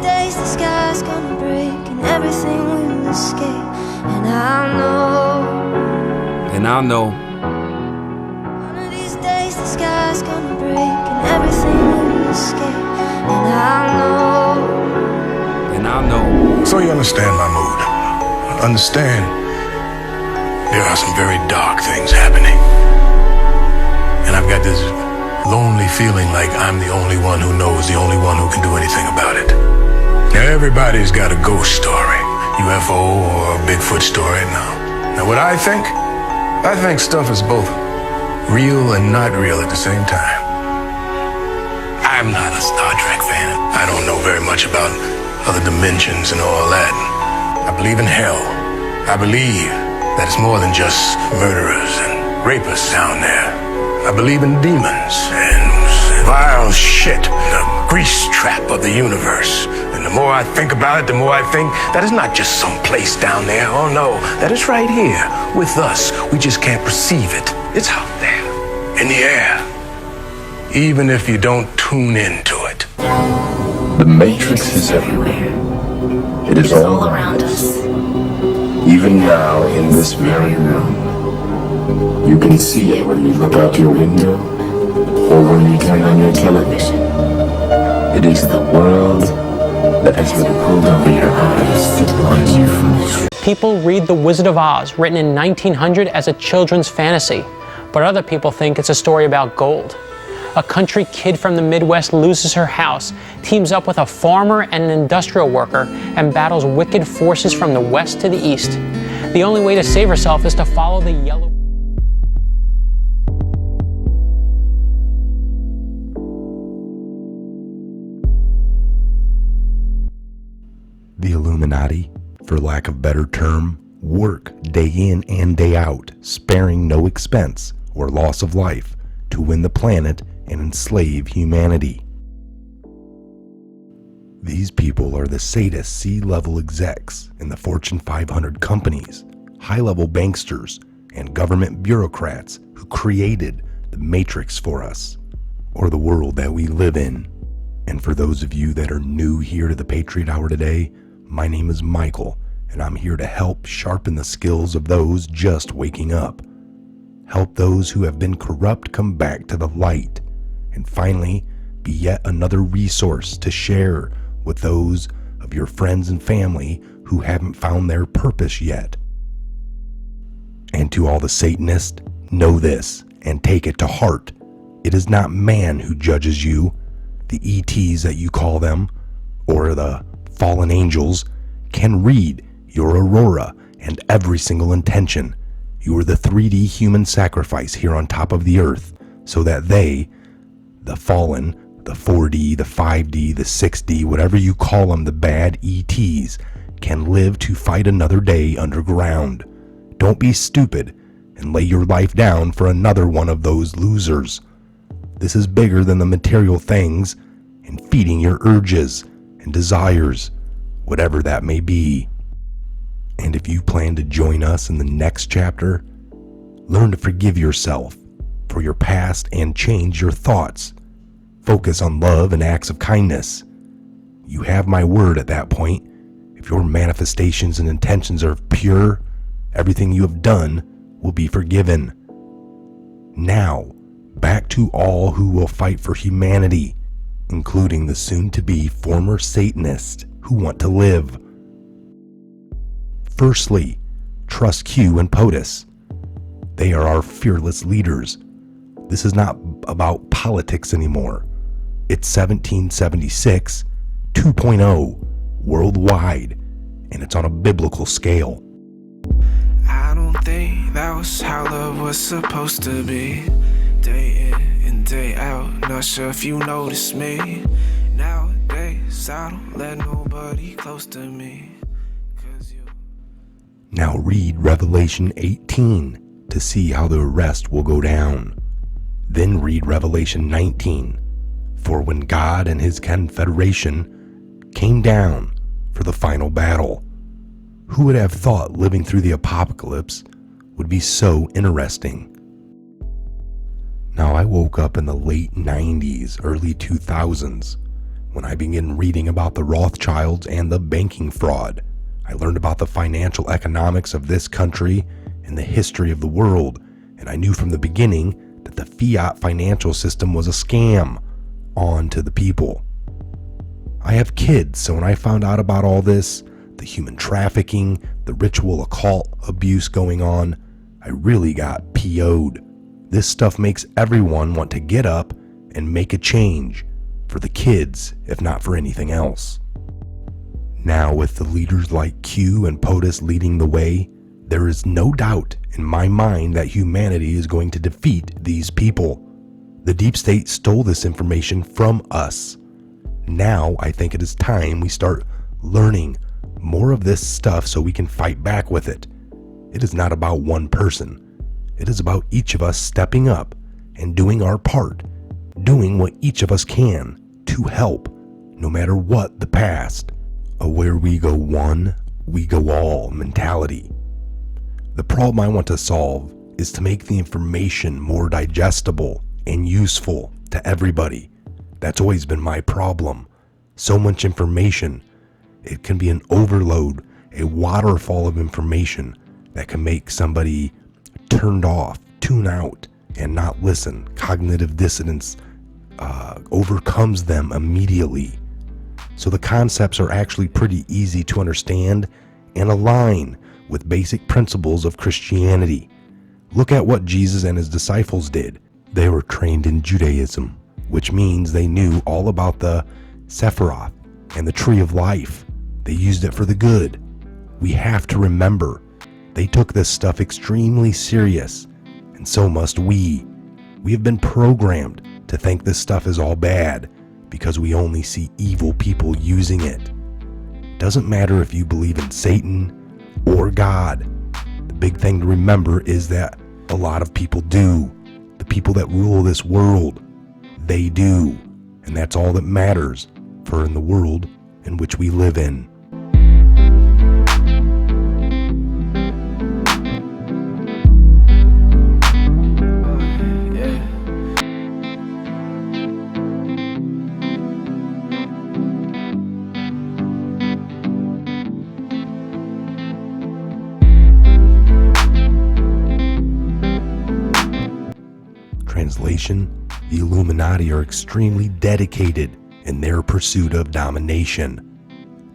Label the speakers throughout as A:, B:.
A: days the sky's gonna break and everything will escape. And I know one of these days the sky's gonna break and everything will escape. And I know.
B: So you understand my mood. Understand there are some very dark things happening. And I've got this lonely feeling like I'm the only one who knows, the only one who can do anything about it. Now everybody's got a ghost story, UFO or a Bigfoot story. Now what I think stuff is both real and not real at the same time. I'm not a Star Trek fan. I don't know very much about other dimensions and all that. I believe in hell. I believe that it's more than just murderers and rapists down there. I believe in demons and vile shit, the grease trap of the universe. And the more I think about it, the more I think that it's not just some place down there. Oh no, that it's right here with us. We just can't perceive it. It's out there, in the air, even if you don't tune into it.
C: The Matrix is everywhere. It is all around us. Even now, in this very room. You can see it when you look out your window or when you turn on your television. It is the world that has been pulled over your eyes to blind you from the truth.
D: People read The Wizard of Oz, written in 1900, as a children's fantasy, but other people think it's a story about gold. A country kid from the Midwest loses her house, teams up with a farmer and an industrial worker, and battles wicked forces from the west to the east. The only way to save herself is to follow the yellow...
E: The Illuminati, for lack of better term, work day in and day out, sparing no expense or loss of life to win the planet and enslave humanity. These people are the sadist C-level execs in the Fortune 500 companies, high-level banksters, and government bureaucrats who created the Matrix for us, or the world that we live in. And for those of you that are new here to the Patriot Hour today, my name is Michael, and I'm here to help sharpen the skills of those just waking up. Help those who have been corrupt come back to the light, and finally be yet another resource to share with those of your friends and family who haven't found their purpose yet. And to all the Satanists, know this and take it to heart. It is not man who judges you. The ETs that you call them, or the fallen angels, can read your aurora and every single intention. You are the 3D human sacrifice here on top of the earth, so that they, the fallen, the 4D, the 5D, the 6D, whatever you call them, the bad ETs, can live to fight another day underground. Don't be stupid and lay your life down for another one of those losers. This is bigger than the material things and feeding your urges and desires, whatever that may be. And if you plan to join us in the next chapter, learn to forgive yourself for your past and change your thoughts. Focus on love and acts of kindness. You have my word at that point. If your manifestations and intentions are pure, everything you have done will be forgiven. Now, back to all who will fight for humanity, including the soon-to-be former Satanists who want to live. Firstly, trust Q and POTUS. They are our fearless leaders. This is not about politics anymore. It's 1776 2.0 worldwide, and it's on a biblical scale.
F: I don't think that was how love was supposed to be. Day in and day out, not sure if you notice me. Nowadays, I don't let nobody close to me.
E: Now read Revelation 18 to see how the rest will go down. Then read Revelation 19, for when God and his confederation came down for the final battle. Who would have thought living through the apocalypse would be so interesting? Now I woke up in the late 90s, early 2000s, when I began reading about the Rothschilds and the banking fraud. I learned about the financial economics of this country and the history of the world, and I knew from the beginning that the fiat financial system was a scam on to the people. I have kids, so when I found out about all this, the human trafficking, the ritual occult abuse going on, I really got PO'd. This stuff makes everyone want to get up and make a change for the kids, if not for anything else. Now, with the leaders like Q and POTUS leading the way, there is no doubt in my mind that humanity is going to defeat these people. The deep state stole this information from us. Now, I think it is time we start learning more of this stuff so we can fight back with it. It is not about one person. It is about each of us stepping up and doing our part, doing what each of us can to help, no matter what the past. A where we go one, we go all mentality. The problem I want to solve is to make the information more digestible and useful to everybody. That's always been my problem. So much information. It can be an overload, a waterfall of information that can make somebody turned off, tune out, and not listen. Cognitive dissonance overcomes them immediately. So the concepts are actually pretty easy to understand and align with basic principles of Christianity. Look at what Jesus and his disciples did. They were trained in Judaism, which means they knew all about the Sephiroth and the tree of life. They used it for the good. We have to remember, they took this stuff extremely serious, and so must we. We have been programmed to think this stuff is all bad because we only see evil people using it. Doesn't matter if you believe in Satan or God. The big thing to remember is that a lot of people do. The people that rule this world, they do. And that's all that matters for in the world in which we live in. Translation: the Illuminati are extremely dedicated in their pursuit of domination.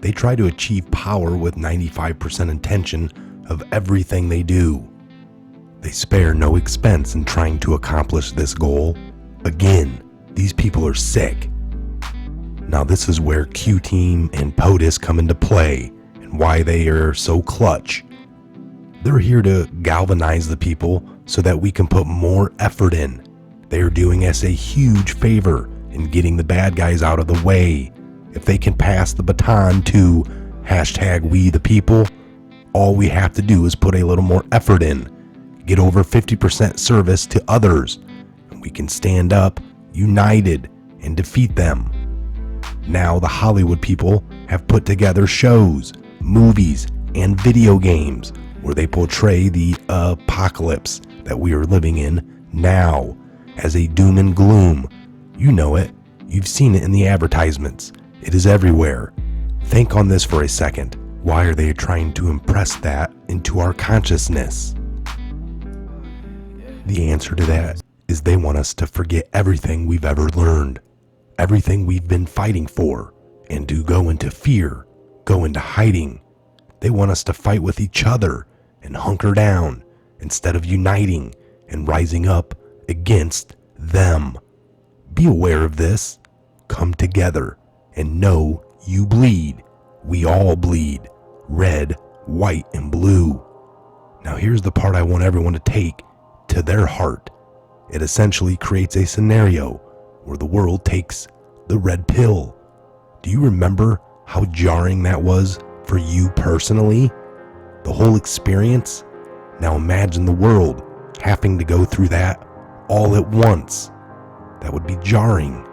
E: They try to achieve power with 95% intention of everything they do. They spare no expense in trying to accomplish this goal. Again, these people are sick. Now this is where Q-Team and POTUS come into play and why they are so clutch. They're here to galvanize the people so that we can put more effort in. They are doing us a huge favor in getting the bad guys out of the way. If they can pass the baton to #WeThePeople, all we have to do is put a little more effort in, get over 50% service to others, and we can stand up united and defeat them. Now the Hollywood people have put together shows, movies, and video games where they portray the apocalypse that we are living in now as a doom and gloom. You know it. You've seen it in the advertisements. It is everywhere. Think on this for a second. Why are they trying to impress that into our consciousness? The answer to that is they want us to forget everything we've ever learned, everything we've been fighting for, and to go into fear, go into hiding. They want us to fight with each other and hunker down instead of uniting and rising up against them. Be aware of this. Come together and know you bleed. We all bleed. Red, white, and blue. Now here's the part I want everyone to take to their heart. It essentially creates a scenario where the world takes the red pill. Do you remember how jarring that was for you personally? The whole experience? Now imagine the world having to go through that all at once. That would be jarring.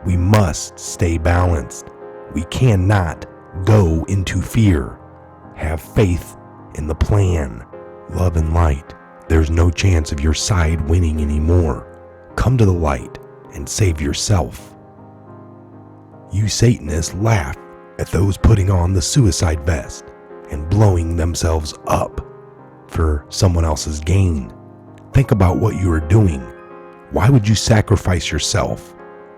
E: We must stay balanced. We cannot go into fear. Have faith in the plan. Love and light. There's no chance of your side winning anymore. Come to the light and save yourself. You Satanists laugh at those putting on the suicide vest and blowing themselves up for someone else's gain. Think about what you are doing. Why would you sacrifice yourself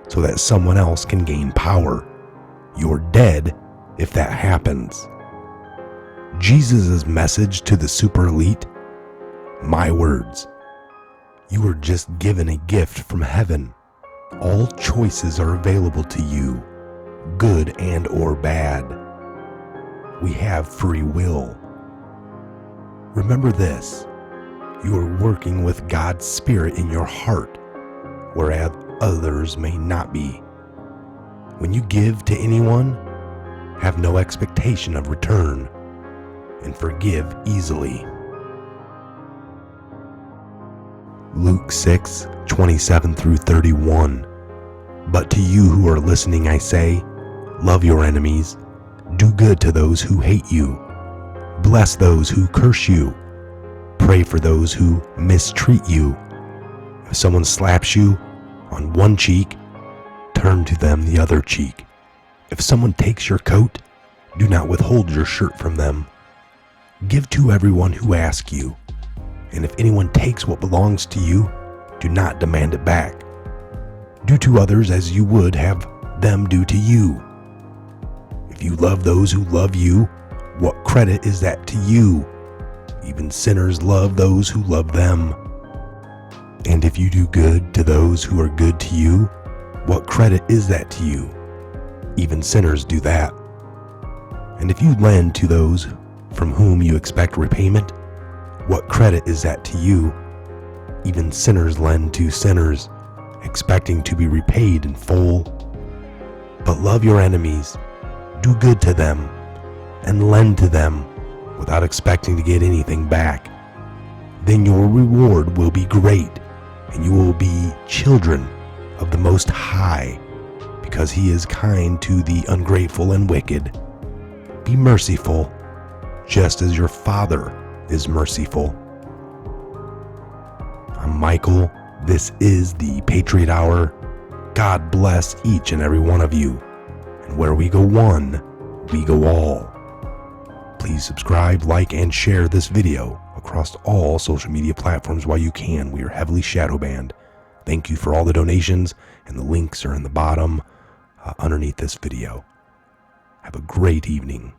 E: so that someone else can gain power? You're dead if that happens. Jesus' message to the super elite: my words. You were just given a gift from heaven. All choices are available to you, good and or bad. We have free will. Remember this: you are working with God's Spirit in your heart, whereas others may not be. When you give to anyone, have no expectation of return, and forgive easily. Luke 6:27 through 31. But to you who are listening I say, love your enemies, do good to those who hate you, bless those who curse you, pray for those who mistreat you. If someone slaps you on one cheek, turn to them the other cheek. If someone takes your coat, do not withhold your shirt from them. Give to everyone who asks you, and if anyone takes what belongs to you, do not demand it back. Do to others as you would have them do to you. If you love those who love you, what credit is that to you? Even sinners love those who love them. And if you do good to those who are good to you, what credit is that to you? Even sinners do that. And if you lend to those from whom you expect repayment, what credit is that to you? Even sinners lend to sinners, expecting to be repaid in full. But love your enemies, do good to them, and lend to them without expecting to get anything back. Then your reward will be great, and you will be children of the Most High, because He is kind to the ungrateful and wicked. Be merciful, just as your Father is merciful. I'm Michael. This is the Patriot Hour. God bless each and every one of you. And where we go one, we go all. Please subscribe, like, and share this video across all social media platforms while you can. We are heavily shadow banned. Thank you for all the donations, and the links are in the bottom underneath this video. Have a great evening.